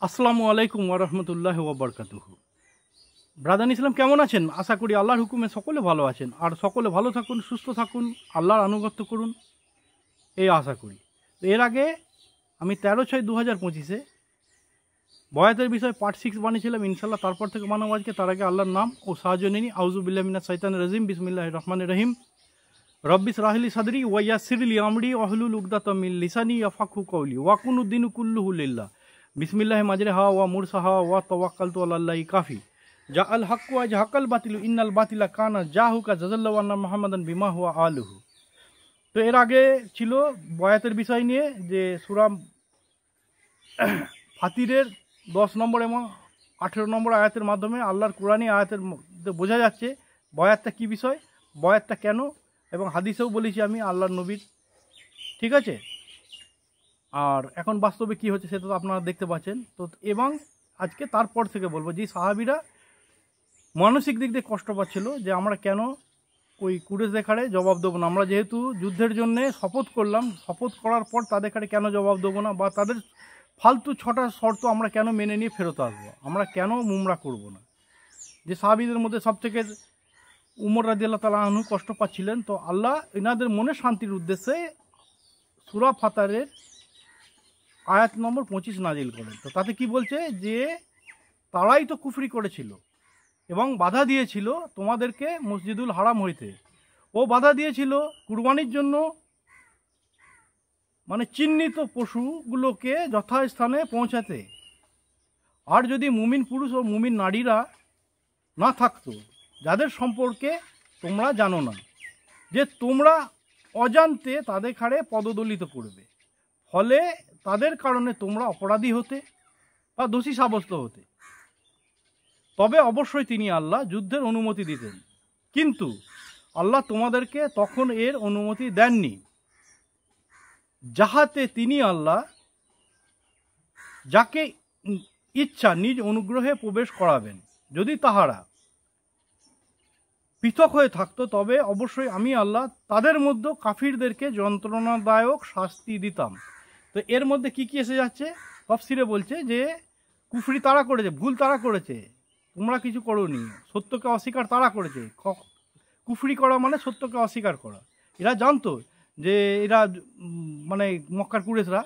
আসসালামু আলাইকুম ওয়া রাহমাতুল্লাহি ওয়া বারাকাতুহু। ব্রাদার ইসলাম কেমন আছেন? আশা করি আল্লাহর হুকুমে সকলে ভালো আছেন, আর সকলে ভালো থাকুন, সুস্থ থাকুন, আল্লাহর আনুগত্য করুন, এই আশা করি। তো এর আগে আমি 13/6/2025 বয়াতের বিষয়ে পার্ট 6 বানিয়েছিলাম, ইনশাল্লাহ তারপর থেকে মানব আজকে। তার আগে আল্লাহর নাম ও সাহায্য নিনি। আউযু বিল্লাহি মিনাশ শাইতানির রাজিম, বিসমিল্লাহির রহমানির রহিম। রব্বি ইশরাহ লি সাদরি ওয়া ইয়াসসির লি আমরি ওয়াহলুল উকদাতাম মিন লিসানি ইয়াফকাহু কওলি ওয়া কুনু দিনু কুল্লুহু লিল্লাহ বিসমিল্লাহি মাজরিহা ওয়া মুরসাহা ওয়া তাওয়াক্কালতু আলাল্লাহি কাফি জা আল হক ওয়া জাহাকাল বাতিলু ইন্নাল বাতিলা কানা জাহুকা জাযাল্লাহু আন্না মুহাম্মাদান বিমা হুয়া আলুহু। তো এর আগে ছিল বয়াতের বিষয় নিয়ে, যে সূরা ফাতিরের 10 নম্বর এবং 18 নম্বর আয়াতের মাধ্যমে আল্লাহর কোরআনী আয়াতের মধ্যে বোঝা যাচ্ছে বয়াতটা কী বিষয়, বয়াতটা কেন, এবং হাদিসেও বলেছি আমি আল্লাহর নবীর, ঠিক আছে। আর এখন বাস্তবে কি হচ্ছে সেটা তো আপনারা দেখতে পাচ্ছেন। তো এবং আজকে তারপর থেকে বলবো যে সাহাবীরা মানসিক দিক দিয়ে কষ্ট পাচ্ছিল, যে আমরা কেন ওই কুরেশদের খাড়ে জবাব দেবো না। আমরা যেহেতু যুদ্ধের জন্যে শপথ করলাম, শপথ করার পর তাদের খাড়ে কেন জবাব দেবো না, বা তাদের ফালতু 6টা শর্ত আমরা কেন মেনে নিয়ে ফেরত আসবো, আমরা কেন মুমরা করব না। যে সাহাবীদের মধ্যে সবথেকে উমর রাদিয়াল্লাহু তাআলা আনহু কষ্ট পাচ্ছিলেন। তো আল্লাহ এনাদের মনে শান্তির উদ্দেশ্যে সূরা ফাতিরের আয়াত নম্বর 25 নাজিল করেন। তো তাতে কি বলছে, যে তারাই তো কুফরি করেছিল এবং বাধা দিয়েছিল তোমাদেরকে মসজিদুল হারাম হইতে, ও বাধা দিয়েছিল কুরবানির জন্য, মানে চিহ্নিত পশুগুলোকে যথাস্থানে পৌঁছাতে। আর যদি মুমিন পুরুষ ও মুমিন নারীরা না থাকতো, যাদের সম্পর্কে তোমরা জানো না, যে তোমরা অজান্তে তাদের ঘাড়ে পদদলিত করবে, ফলে তাদের কারণে তোমরা অপরাধী হতে বা দোষী সাব্যস্ত হতে। তবে অবশ্যই তিনি আল্লাহ যুদ্ধের অনুমতি দিতেন, কিন্তু আল্লাহ তোমাদেরকে তখন এর অনুমতি দেননি, যাহাতে তিনি আল্লাহ যাকে ইচ্ছা নিজ অনুগ্রহে প্রবেশ করাবেন। যদি তাহারা পৃথক হয়ে থাকতো, তবে অবশ্যই আমি আল্লাহ তাদের মধ্যে কাফিরদেরকে যন্ত্রণাদায়ক শাস্তি দিতাম। তো এর মধ্যে কি কি এসে যাচ্ছে, তাফসীরে বলছে যে কুফরি তারা করেছে, ভুল তারা করেছে, তোমরা কিছু করোনি, সত্যকে অস্বীকার তারা করেছে। কুফরি করা মানে সত্যকে অস্বীকার করা। এরা জানতো যে এরা মানে মক্কার কুরেশরা,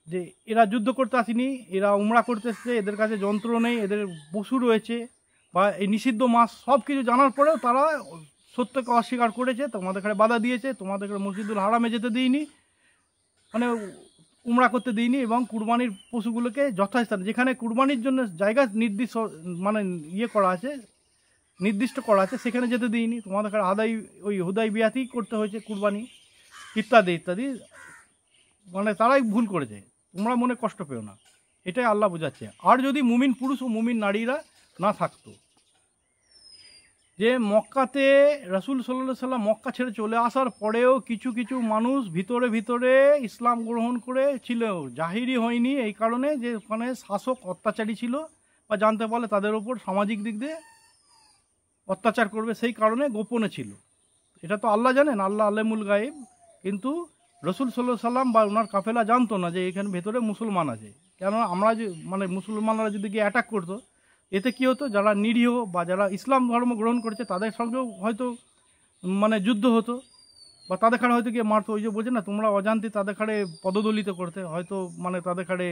যে এরা যুদ্ধ করতে আসেনি, এরা উমরা করতে এসছে, এদের কাছে যন্ত্র নেই, এদের পশু রয়েছে বা এই নিষিদ্ধ মাস, সব কিছু জানার পরেও তারা সত্যকে অস্বীকার করেছে, তোমাদের ঘরে বাধা দিয়েছে, তোমাদের ঘরে মসজিদুল হারামে যেতে দিইনি, মানে উমরা করতে দিইনি, এবং কুরবানির পশুগুলোকে যথাস্থানে, যেখানে কুরবানির জন্য জায়গা নির্দিষ্ট মানে করা আছে, নির্দিষ্ট করা আছে, সেখানে যেতে দিইনি, তোমাদের ঘরে ওই হুদাইবিয়াতেই করতে হয়েছে কুরবানি, ইত্যাদি ইত্যাদি। মানে তারাই ভুল করেছে, তোমরা মনে কষ্ট পেও না, এটাই আল্লাহ বোঝাচ্ছে। আর যদি মুমিন পুরুষ ও মুমিন নারীরা না থাকতো, যে মক্কাতে রাসূল সাল্লাল্লাহু আলাইহি সাল্লাম মক্কা ছেড়ে চলে আসার পরেও কিছু কিছু মানুষ ভিতরে ভিতরে ইসলাম গ্রহণ করেছিল, জাহিরি হয়নি, এই কারণে যে ওখানে শাসক অত্যাচারী ছিল, বা জানতে পারলে তাদের ওপর সামাজিক দিক দিয়ে অত্যাচার করবে, সেই কারণে গোপনে ছিল। এটা তো আল্লাহ জানেন, আল্লাহ আলেমুল গায়েব। কিন্তু রাসূল সাল্লাল্লাহু আলাইহি সাল্লাম বা ওনার কাফেলা জানতো না যে এখানে ভেতরে মুসলমান আছে। কেন আমরা যে মানে মুসলমানরা যদি গিয়ে অ্যাটাক করতো, এতে কি হতো, যারা নিরীহ বা যারা ইসলাম ধর্ম গ্রহণ করেছে তাদের সঙ্গেও হয়তো মানে যুদ্ধ হতো, বা তাদের খাড়ে হয়তো গিয়ে মারতো। ওই যে বোঝে না, তোমরা অজান্তে তাদের খাড়ে পদদলিত করতে, হয়তো মানে তাদের খাড়ে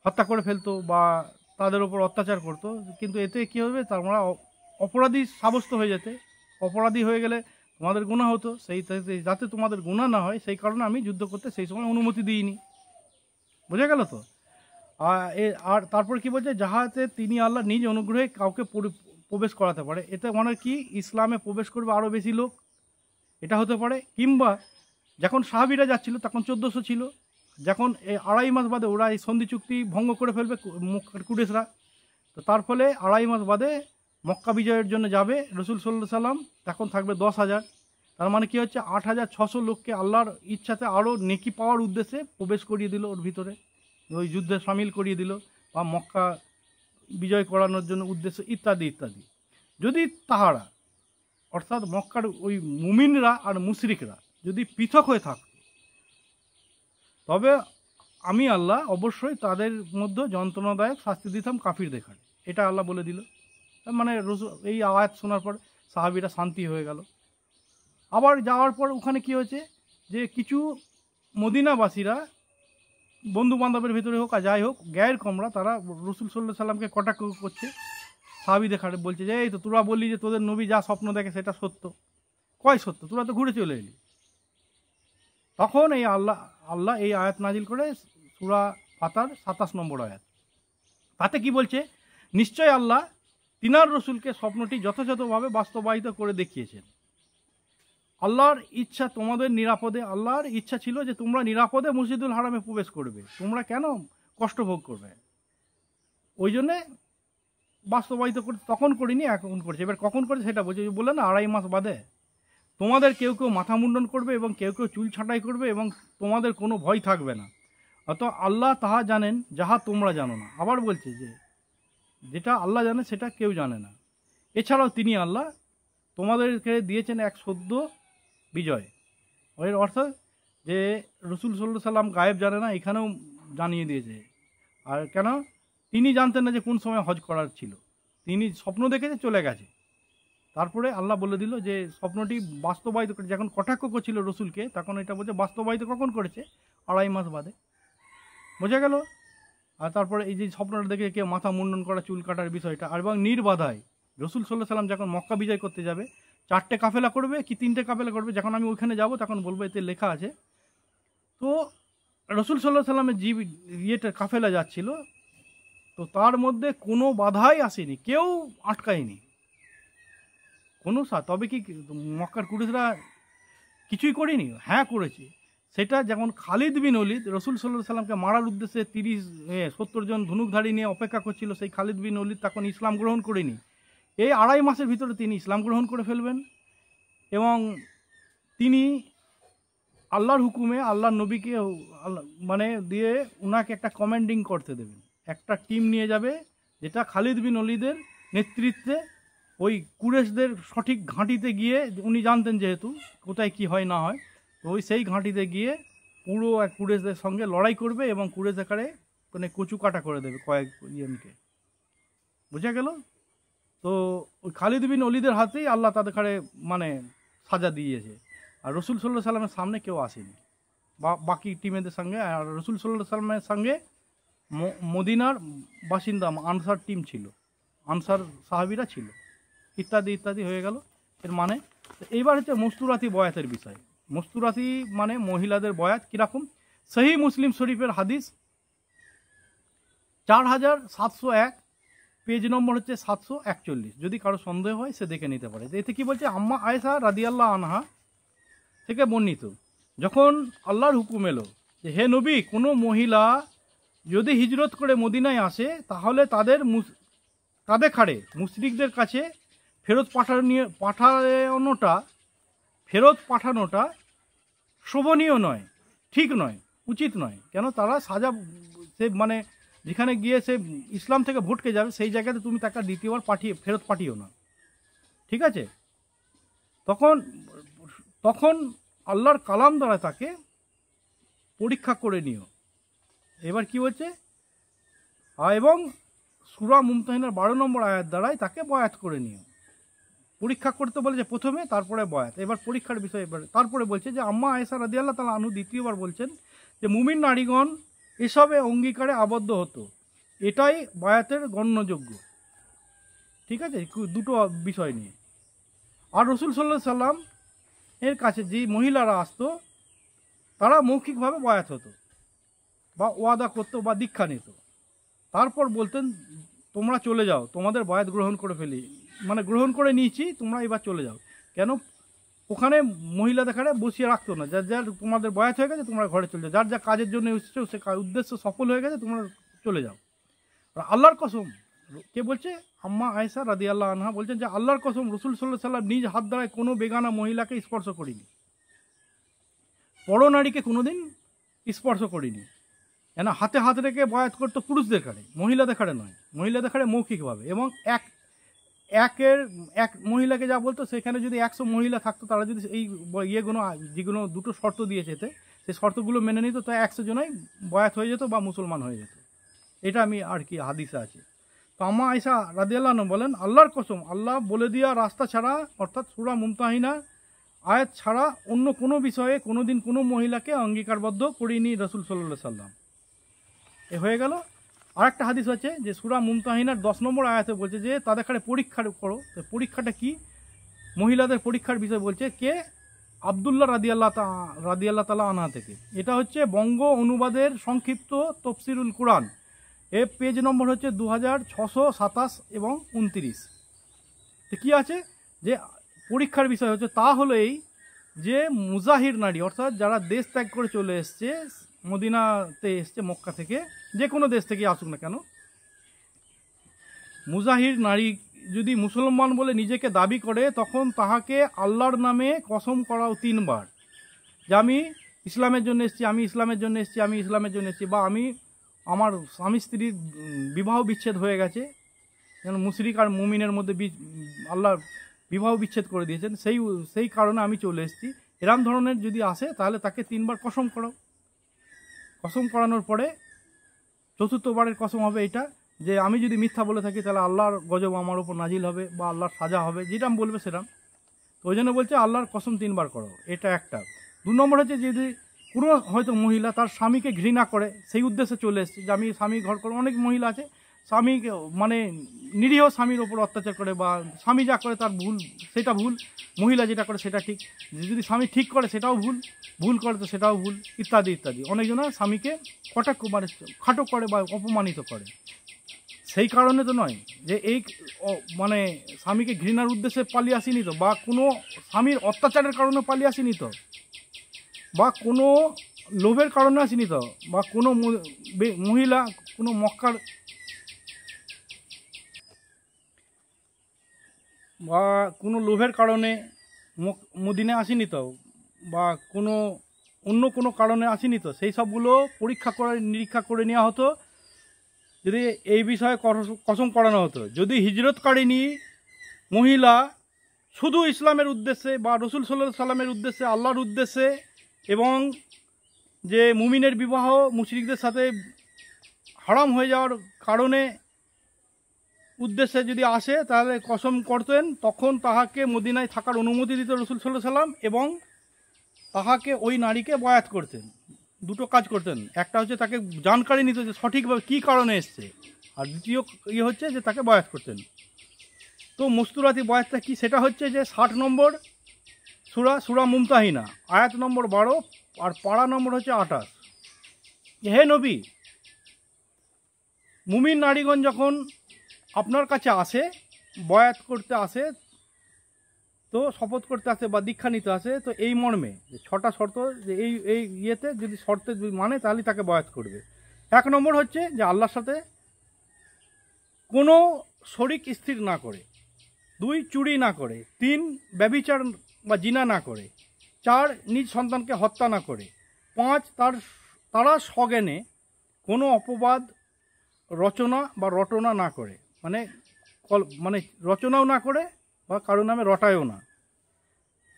হত্যা করে ফেলতো বা তাদের ওপর অত্যাচার করতো। কিন্তু এতে কী হবে, তোমরা অপরাধী সাব্যস্ত হয়ে যেতে, অপরাধী হয়ে গেলে তোমাদের গুনাহ হতো। সেই যাতে তোমাদের গুনাহ না হয়, সেই কারণে আমি যুদ্ধ করতে সেই সময় অনুমতি দিইনি। বোঝা গেল তো? আর তারপর কি বলছে, যাহাতে তিনি আল্লাহ নিজ অনুগ্রহে কাউকে প্রবেশ করাতে পারে। এতে মানে কি, ইসলামে প্রবেশ করবে আরও বেশি লোক, এটা হতে পারে। কিংবা যখন সাহাবীরা যাচ্ছিল তখন 1400 ছিল, যখন এই 2.5 মাস বাদে ওরা এই সন্ধি চুক্তি ভঙ্গ করে ফেলবে মক্কার কুরেশরা, তো তার ফলে 2.5 মাস বাদে মক্কা বিজয়ের জন্য যাবে রাসূল সাল্লাল্লাহু আলাইহি সাল্লাম, তখন থাকবে 10,000। তার মানে কি হচ্ছে, 8,600 লোককে আল্লাহর ইচ্ছাতে আরও নেকি পাওয়ার উদ্দেশ্যে প্রবেশ করিয়ে দিল ওর ভিতরে, ওই যুদ্ধে সামিল করিয়ে দিল, বা মক্কা বিজয় করানোর জন্য উদ্দেশ্য, ইত্যাদি ইত্যাদি। যদি তাহারা অর্থাৎ মক্কার ওই মুমিনরা আর মুশরিকরা যদি পৃথক হয়ে থাকত, তবে আমি আল্লাহ অবশ্যই তাদের মধ্যে যন্ত্রণাদায়ক শাস্তি দিতাম কাফিরদের খাটে। এটা আল্লাহ বলে দিল। মানে এই আয়াত শোনার পর সাহাবীরা শান্তি হয়ে গেল। আবার যাওয়ার পর ওখানে কি হয়েছে যে কিছু মদিনাবাসীরা বন্ধু বান্ধবের ভিতরে হোক আর যাই হোক গায়ের কমরা তারা রসুল সাল্লাল্লাহু সাল্লামকে কটাক্ষ করছে। সাহাবীদের খাটে বলছে যে এই তো তোরা বললি যে তোদের নবী যা স্বপ্ন দেখে সেটা সত্য, কয় সত্য, তোরা তো ঘুরে চলে এলি। তখন এই আল্লাহ এই আয়াত নাজিল করে সূরা ফাতার 27 নম্বর আয়াত। তাতে কি বলছে, নিশ্চয় আল্লাহ তিনার রসুলকে স্বপ্নটি যথাযথভাবে বাস্তবায়িত করে দেখিয়েছেন। আল্লাহর ইচ্ছা তোমাদের নিরাপদে, আল্লাহর ইচ্ছা ছিল যে তোমরা নিরাপদে মসজিদুল হারামে প্রবেশ করবে, তোমরা কেন কষ্ট ভোগ করবে, ওই জন্যে বাস্তবায়িত করে তখন করিনি, এখন করছে। এবার কখন করেছে সেটা বলছে, বলে না 2.5 মাস বাদে তোমাদের কেউ কেউ মাথা মুন্ডন করবে এবং কেউ কেউ চুল ছাঁটাই করবে এবং তোমাদের কোনো ভয় থাকবে না, অত আল্লাহ তাহা জানেন যাহা তোমরা জানো না। আবার বলছে যে যেটা আল্লাহ জানে সেটা কেউ জানে না। এছাড়াও তিনি আল্লাহ তোমাদেরকে দিয়েছেন এক সদ্য বিজয়। এর অর্থ যে রসুল সাল্লাল্লাহু সাল্লাম গায়েব জানে না, এখানেও জানিয়ে দিয়েছে। আর কেন, তিনি জানতেন না যে কোন সময় হজ করার ছিল, তিনি স্বপ্ন দেখেছে চলে গেছে। তারপরে আল্লাহ বলে দিল যে স্বপ্নটি বাস্তবায়িত করে, যখন কটাক্ষ করছিল রসুলকে তখন এটা বলছে বাস্তবায়িত কখন করেছে, 2.5 মাস বাদে। বোঝা গেল। আর তারপরে এই যে স্বপ্নটা দেখে কেউ মাথা মুন্ডন করা, চুল কাটার বিষয়টা, আর এবং নির্বাধায় রসুল সাল্লাল্লাহু সাল্লাম যখন মক্কা বিজয় করতে যাবে 4টে কাফেলা করবে কি 3টে কাফেলা করবে, যখন আমি ওইখানে যাব তখন বলবো এতে লেখা আছে। তো রসুল সাল্লাল্লাহু সাল্লামের ইয়েটা কাফেলা যাচ্ছিল, তো তার মধ্যে কোনো বাধাই আসেনি, কেউ আটকায়নি কোনো তবে কি মক্কার কুরেশরা কিছুই করেনি? হ্যাঁ করেছে। সেটা যেমন খালিদ বিন ওলীদ রসুল সাল্লাল্লাহু সাল্লামকে মারার উদ্দেশ্যে 70 জন ধনুকধারী নিয়ে অপেক্ষা করছিল, সেই খালিদ বিন ওলীদ তখন ইসলাম গ্রহণ করেনি। এই 2.5 মাসের ভিতরে তিনি ইসলাম গ্রহণ করে ফেলবেন এবং তিনি আল্লাহর হুকুমে আল্লাহর নবীকে মানে দিয়ে ওনাকে একটা কমান্ডিং করতে দেবেন, একটা টিম নিয়ে যাবে যেটা খালিদ বিন ওলীদের নেতৃত্বে ওই কুরেশদের সঠিক ঘাঁটিতে গিয়ে, উনি জানতেন যেহেতু কোথায় কি হয় না হয়, তো ওই সেই ঘাঁটিতে গিয়ে পুরো এক কুরেশদের সঙ্গে লড়াই করবে এবং কুরেশ আকারে মানে কচু কাটা করে দেবে কয়েক জনকে। বোঝা গেল। তো ওই খালিদ বিন ওলীদের হাতেই আল্লাহ তাদের ঘাড়ে মানে সাজা দিয়েছে। আর রসুল সাল্লাল্লাহু সাল্লামের সামনে কেউ আসেনি বা বাকি টিমেদের সঙ্গে। আর রসুল সাল্লাল্লাহু সাল্লামের সঙ্গে মদিনার বাসিন্দা আনসার টিম ছিল, আনসার সাহাবীরা ছিল, ইত্যাদি ইত্যাদি হয়ে গেল। এর মানে এইবার হচ্ছে মস্তুরাতি বয়াতের বিষয়। মস্তুরাতি মানে মহিলাদের বয়াত কীরকম। সহিহ মুসলিম শরীফের হাদিস 4701, পেজ নম্বর হচ্ছে 741। যদি কারো সন্দেহ হয় সে দেখে নিতে পারে। এতে কি বলছে, আম্মা আয়েশা রাদিয়াল্লাহু আনহা থেকে বর্ণিত, যখন আল্লাহর হুকুম এলো যে হে নবী, কোনো মহিলা যদি হিজরত করে মদিনায় আসে তাহলে তাদের কাঁধে খাড়ে মুশরিকদের কাছে ফেরত পাঠানোটা শোভনীয় নয়, ঠিক নয়, উচিত নয়। কেন, তারা সাজা সে মানে যেখানে গিয়ে সে ইসলাম থেকে ভটকে যাবে সেই জায়গাতে তুমি তাকে দ্বিতীয়বার ফেরত পাঠিও না, ঠিক আছে। তখন আল্লাহর কালাম দ্বারা তাকে পরীক্ষা করে নিও। এবার কি হচ্ছে, এবং সূরা মুমতাহিনার 12 নম্বর আয়াত দ্বারাই তাকে বয়াত করে নিও। পরীক্ষা করতে বলেছে প্রথমে, তারপরে বয়াত। এবার পরীক্ষার বিষয় তারপরে বলছে যে আম্মা আয়েশা রাদিয়াল্লাহু তাআলা আনহু দ্বিতীয়বার বলছেন যে মুমিন নারীগণ এসবে অঙ্গীকারে আবদ্ধ হতো, এটাই বয়াতের গণ্যযোগ্য, ঠিক আছে। দুটো বিষয় নিয়ে। আর রসুল সাল্লাল্লাহু সাল্লাম এর কাছে যে মহিলারা আসতো তারা মৌখিকভাবে বয়াত হতো বা ওয়াদা করতো বা দীক্ষা নিত, তারপর বলতেন তোমরা চলে যাও, তোমাদের বয়াত গ্রহণ করে ফেলি, মানে গ্রহণ করে নিয়েছি, তোমরা এবার চলে যাও। কেন, ওখানে মহিলাদের ঘরে বসিয়ে রাখতো না, যার যার তোমাদের বয়াত হয়ে গেছে তোমরা ঘরে চলে যাও, যার যা কাজের জন্য এসেছো সে উদ্দেশ্য সফল হয়ে গেছে তোমরা চলে যাও। আর আল্লাহর কসম, কে বলছে, আম্মা আয়েশা রাদিয়াল্লাহু আনহা বলছেন যে আল্লাহর কসম রসুল সাল্লাল্লাহু আলাইহি ওয়াসাল্লাম নিজ হাত দ্বারায় কোনো বেগানা মহিলাকে স্পর্শ করিনি, পরনারীকে কোনোদিন স্পর্শ করিনি। কেন, হাতে হাত রেখে বয়াত করতো পুরুষদের ঘাড়ে, মহিলাদের ঘাড়ে নয়, মহিলাদের ঘাড়ে মৌখিকভাবে। এবং এক মহিলাকে যা বলতো, সেখানে যদি 100 মহিলা থাকতো, তারা যদি এই যেগুলো দুটো শর্ত দিয়েছে এতে, সেই শর্তগুলো মেনে নিত, তো 100 জনাই বয়াত হয়ে যেত বা মুসলমান হয়ে যেত। এটা আমি আর কি হাদিসে আছে। তো আম্মা আয়েশা রাদিয়াল্লাহু আনহা বলেন, আল্লাহর কসম, আল্লাহ বলে দেওয়া রাস্তা ছাড়া অর্থাৎ সূরা মুমতাহিনা আয়াত ছাড়া অন্য কোনো বিষয়ে কোনোদিন কোনো মহিলাকে অঙ্গীকারবদ্ধ করিনি রাসূল সাল্লাল্লাহু আলাইহি সাল্লাম। এ হয়ে গেল। আরেকটা হাদিস হচ্ছে যে সূরা মুমতাহিনার 10 নম্বর আয়াতে বলছে যে তাদের কাছে পরীক্ষা করো। তো পরীক্ষাটা কি? মহিলাদের পরীক্ষার বিষয় বলছে কে? আব্দুল্লাহ রাদিয়াল্লাহু তাআলা আনহা থেকে। এটা হচ্ছে বঙ্গ অনুবাদের সংক্ষিপ্ত তফসিরুল কুরআন। এ পেজ নম্বর হচ্ছে 2627 এবং 29। তো কী আছে যে পরীক্ষার বিষয় হচ্ছে তা হলো এই যে মুজাহির নারী অর্থাৎ যারা দেশ ত্যাগ করে চলে এসছে, মদিনাতে এসছে মক্কা থেকে, যে কোনো দেশ থেকে আসুক না কেন, মুজাহির নারী যদি মুসলমান বলে নিজেকে দাবি করে তখন তাহাকে আল্লাহর নামে কসম করাও 3 বার যে আমি ইসলামের জন্য এসেছি, আমি ইসলামের জন্য এসেছি, আমি ইসলামের জন্য এসেছি, বা আমি আমার স্বামী স্ত্রীর বিবাহ বিচ্ছেদ হয়ে গেছে, যেন মুশরিক আর মুমিনের মধ্যে আল্লাহ বিবাহ বিচ্ছেদ করে দিয়েছেন, সেই কারণে আমি চলে এসেছি, এরম ধরনের যদি আসে তাহলে তাকে 3 বার কসম করাও। কসম করানোর পরে 4র্থবারের কসম হবে এটা যে আমি যদি মিথ্যা বলে থাকি তাহলে আল্লাহর গজব আমার উপর নাজিল হবে বা আল্লাহর সাজা হবে, যেটা বলবে সেরাম। তো ওই জন্য বলছে আল্লাহর কসম 3 বার করো, এটা একটা। 2 নম্বর হচ্ছে যদি কোনো হয়তো মহিলা তার স্বামীকে ঘৃণা করে, সেই উদ্দেশ্যে চলে এসছে যে আমি স্বামী ঘর করে, অনেক মহিলা আছে স্বামীকে মানে নিরীহ স্বামীর ওপর অত্যাচার করে, বা স্বামী যা করে তার ভুল, সেটা ভুল, মহিলা যেটা করে সেটা ঠিক, যদি স্বামী ঠিক করে সেটাও ভুল, ভুল করে তো সেটাও ভুল, ইত্যাদি ইত্যাদি। অনেকজনা স্বামীকে কটাক্ষ মানে খাটো করে বা অপমানিত করে, সেই কারণে তো নয় যে এই মানে স্বামীকে ঘৃণার উদ্দেশ্যে পালিয়ে আসেনি তো, বা কোনো স্বামীর অত্যাচারের কারণে পালিয়ে আসেনি তো, বা কোনো লোভের কারণে আসেনি তো, বা কোনো মহিলা কোনো মক্কার বা কোনো লোভের কারণে মদিনে আসেনি তো, বা কোনো অন্য কোনো কারণে আসেনি তো, সেই সবগুলো পরীক্ষা করে নিরীক্ষা করে নেওয়া হতো যদি এই বিষয়ে কসম করানো হতো। যদি হিজরতকারিণী মহিলা শুধু ইসলামের উদ্দেশ্যে বা রাসূল সাল্লাল্লাহু আলাইহি সাল্লামের উদ্দেশ্যে, আল্লাহর উদ্দেশ্যে, এবং যে মুমিনের বিবাহ মুশরিকদের সাথে হারাম হয়ে যাওয়ার কারণে উদ্দেশ্যে যদি আসে তাহলে কসম করতেন, তখন তাহাকে মদিনায় থাকার অনুমতি দিত রাসূল সাল্লাল্লাহু আলাইহি সাল্লাম, এবং তাহাকে ওই নারীকে বয়াত করতেন। 2টো কাজ করতেন, একটা হচ্ছে তাকে জানকারি নিত যে সঠিকভাবে কী কারণে এসছে, আর দ্বিতীয় হচ্ছে যে তাকে বয়াত করতেন। তো মস্তুরাতি বয়াতটা কি? সেটা হচ্ছে যে 60 নম্বর সূরা মুমতাহিনা আয়াত নম্বর 12 আর পারা নম্বর হচ্ছে 28। হে নবী, মুমিন নারীগণ যখন আপনার কাছে আসে, বয়াত করতে আসে, তো শপথ করতে আসে বা দীক্ষা নিতে আসে, তো এই মর্মে যে 6টা শর্ত, যে এই ইয়েতে যদি শর্তে মানে তাহলে তাকে বয়াত করবে। 1 নম্বর হচ্ছে যে আল্লাহর সাথে কোনো শরিক স্থির না করে, 2 চুরি না করে, 3 ব্যভিচার বা জিনা না করে, 4 নিজ সন্তানকে হত্যা না করে, 5 তারা সজ্ঞানে কোনো অপবাদ রচনা বা রটনা না করে, মানে রচনাও না করে বা কারো নামে রটায়ও না।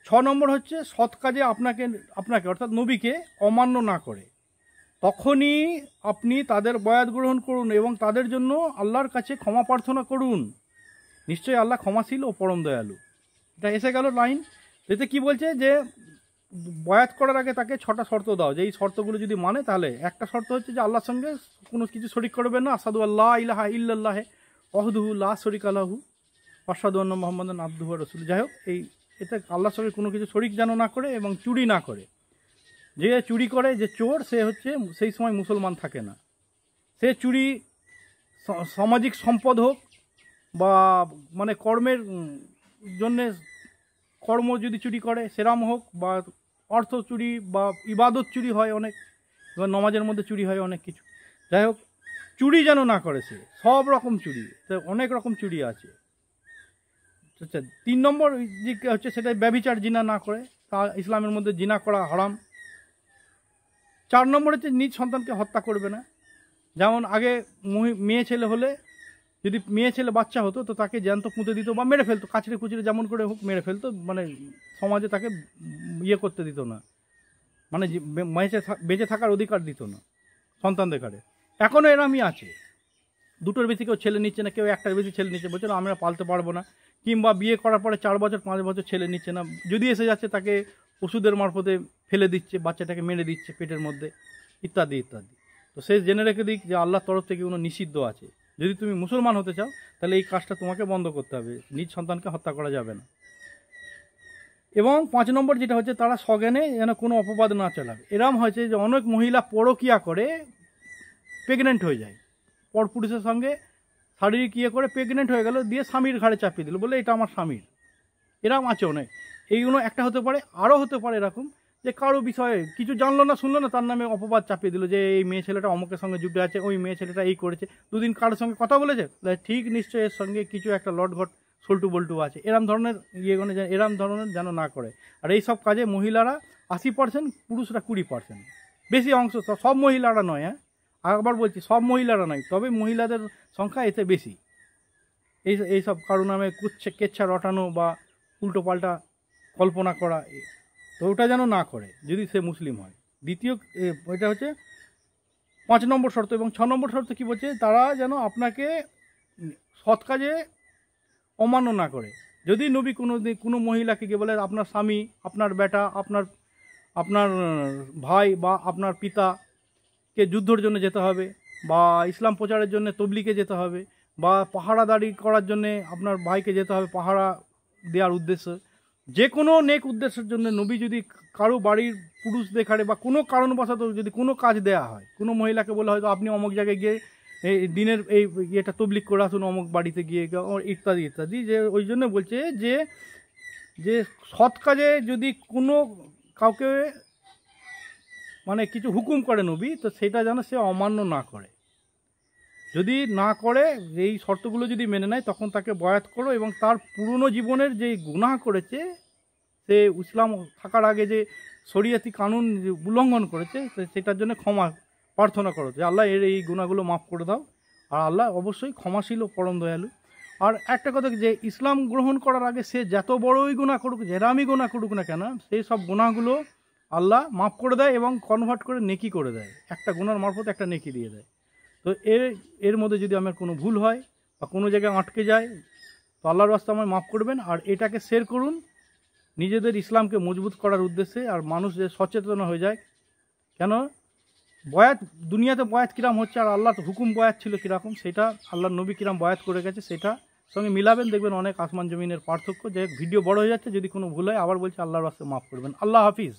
6 নম্বর হচ্ছে সৎ কাজে আপনাকে অর্থাৎ নবীকে অমান্য না করে, তখনই আপনি তাদের বয়াত গ্রহণ করুন এবং তাদের জন্য আল্লাহর কাছে ক্ষমা প্রার্থনা করুন, নিশ্চয়ই আল্লাহ ক্ষমাশীল ও পরম দয়ালু। এটা এসে গেল লাইন। এতে কি বলছে যে বয়াত করার আগে তাকে 6টা শর্ত দাও, যে এই শর্তগুলো যদি মানে তাহলে একটা শর্ত হচ্ছে যে আল্লাহর সঙ্গে কোনো কিছু শরিক করবে না, আশহাদু আল্লা ইলাহা ইল্লাল্লাহ ওয়াহদাহু লা শারীকা লাহু ওয়া আশহাদু আন্না মুহাম্মাদান আবদুহু ওয়া রাসূলুহু। যাই হোক, এতে আল্লাহর সঙ্গে কোনো কিছু শরিক যেন না করে এবং চুরি না করে। যে চুরি করে, যে চোর, সে হচ্ছে সেই সময় মুসলমান থাকে না। সে চুরি সামাজিক সম্পদ হোক বা মানে কর্মের জন্যে কর্ম যদি চুরি করে সেরাম হোক, বা অর্থ চুরি বা ইবাদত চুরি হয় অনেক, এবার নমাজের মধ্যে চুরি হয় অনেক কিছু। যাই হোক, চুরি যেন না করে, সে সব রকম চুরি, অনেক রকম চুরি আছে। আচ্ছা, 3 নম্বর যে হচ্ছে সেটা ব্যভিচার জিনা না করে, তা ইসলামের মধ্যে জিনা করা হারাম। 4 নম্বর হচ্ছে নিজ সন্তানকে হত্যা করবে না। যেমন আগে মেয়ে ছেলে হলে, যদি মেয়ে ছেলে বাচ্চা হতো তো তাকে জ্যান্ত পুঁতে দিত বা মেরে ফেলতো, কাচড়ে কুচড়ে যেমন করে হোক মেরে ফেলতো, মানে সমাজে তাকে করতে দিত না, মানে বেঁচে থাকার অধিকার দিত না সন্তানদের কাছে। এখনও এরমই আছে, দুটোর বেশি কেউ ছেলে নিচ্ছে না, কেউ একটার বেশি ছেলে নিচ্ছে, বলছে না আমরা পালতে পারবো না, কিংবা বিয়ে করার পরে 4 বছর 5 বছর ছেলে নিচ্ছে না, যদি এসে যাচ্ছে তাকে ওষুধের মারফতে ফেলে দিচ্ছে, বাচ্চাটাকে মেরে দিচ্ছে পেটের মধ্যে, ইত্যাদি ইত্যাদি। তো সে জেনে রেখে দিক যে আল্লাহর তরফ থেকে কোনো নিষিদ্ধ আছে। যদি তুমি মুসলমান হতে চাও তাহলে এই কাজটা তোমাকে বন্ধ করতে হবে, নিজ সন্তানকে হত্যা করা যাবে না। এবং 5 নম্বর যেটা হচ্ছে, তারা সজ্ঞানে যেন কোনো অপবাদ না চালাবে। এরম হয়েছে যে অনেক মহিলা পরকীয়া করে প্রেগনেন্ট হয়ে যায়, পরপুরুষের সঙ্গে শারীরিক ইয়ে করে প্রেগনেন্ট হয়ে গেল, দিয়ে স্বামীর ঘাড়ে চাপিয়ে দিল, বলে এটা আমার স্বামীর। এরম আছে অনেক। এইগুলো একটা হতে পারে, আরও হতে পারে এরকম যে কারো বিষয়ে কিছু জানলো না শুনলো না, তার নামে অপবাদ চাপিয়ে দিল যে এই মেয়ে ছেলেটা অমুকের সঙ্গে জুটে আছে, ওই মেয়ে ছেলেটা এই করেছে, দুদিন কারোর সঙ্গে কথা বলেছে, ঠিক নিশ্চয়ই এর সঙ্গে কিছু একটা লটঘট সল্টু বল্টু আছে। এরম ধরনের এরম ধরনের যেন না করে। আর এই সব কাজে মহিলারা 80%, পুরুষরা 20%, বেশি অংশ। সব মহিলারা নয়, হ্যাঁ আবার বলছি, সব মহিলারা নয়, তবে মহিলাদের সংখ্যা এতে বেশি। এইসব কারো নামে কেচ্ছা রটানো বা উল্টো পাল্টা কল্পনা করা, তো ওটা যেন না করে যদি সে মুসলিম হয়। দ্বিতীয় এটা হচ্ছে 5 নম্বর শর্ত। এবং 6 নম্বর শর্ত কি বলছে, তারা যেন আপনাকে সৎ কাজে অমান্য না করে। যদি নবী কোনো মহিলাকে গিয়ে বলে আপনার স্বামী, আপনার বেটা, আপনার ভাই বা আপনার পিতাকে যুদ্ধের জন্য যেতে হবে, বা ইসলাম প্রচারের জন্য তবলিগে যেতে হবে, বা পাহারাদারি করার জন্য আপনার ভাইকে যেতে হবে পাহারা দেওয়ার উদ্দেশ্যে, যে কোনো নেক উদ্দেশ্যের জন্য নবী যদি কারো বাড়ির পুরুষ দেখারে বা কোনো কারণবশত যদি কোনো কাজ দেয়া হয়, কোনো মহিলাকে বলে হয়তো আপনি অমুক জায়গায় গিয়ে এই দিনের এই ইয়েটা তবলিগ করে আসুন অমুক বাড়িতে গিয়ে, ইত্যাদি ইত্যাদি, যে ওই জন্য বলছে যে সৎ কাজে যদি কোনো কাউকে মানে কিছু হুকুম করে নবী, তো সেটা যেন সে অমান্য না করে। যদি না করে, এই শর্তগুলো যদি মেনে নেয়, তখন তাকে বয়াত করো এবং তার পুরনো জীবনের যে গুনাহ করেছে, সে ইসলাম থাকার আগে যে শরিয়তি কানুন উল্লঙ্ঘন করেছে, সেটার জন্য ক্ষমা প্রার্থনা করো যে আল্লাহ এর এই গুনাহগুলো মাফ করে দাও। আর আল্লাহ অবশ্যই ক্ষমাশীল ও পরম দয়ালু। আর একটা কথা, যে ইসলাম গ্রহণ করার আগে সে যত বড়ই গুনাহ করুক, যেরামই গুনাহ করুক না কেন, সেই সব গুনাহগুলো আল্লাহ মাফ করে দেয় এবং কনভার্ট করে নেকি করে দেয়, একটা গুনার মারফত একটা নেকি দিয়ে দেয়। তো এর মধ্যে যদি আমার কোনো ভুল হয় বা কোনো জায়গায় আটকে যায়, তো আল্লাহর রাস্তায় আমায় মাফ করবেন। আর এটাকে শেয়ার করুন নিজেদের ইসলামকে মজবুত করার উদ্দেশ্যে, আর মানুষ যে সচেতন হয়ে যায়। কেন বয়াত, দুনিয়াতে বয়াত কিরাম হচ্ছে আর আল্লাহর হুকুম বয়াত ছিল কীরকম, সেটা আল্লাহর নবী কিরাম বয়াত করে গেছে, সেটা সঙ্গে মিলাবেন, দেখবেন অনেক আসমান জমিনের পার্থক্য। যে ভিডিও বড় হয়ে যাচ্ছে, যদি কোনো ভুল হয় আবার বলছে আল্লাহর রাস্তায় মাফ করবেন। আল্লাহ হাফিজ।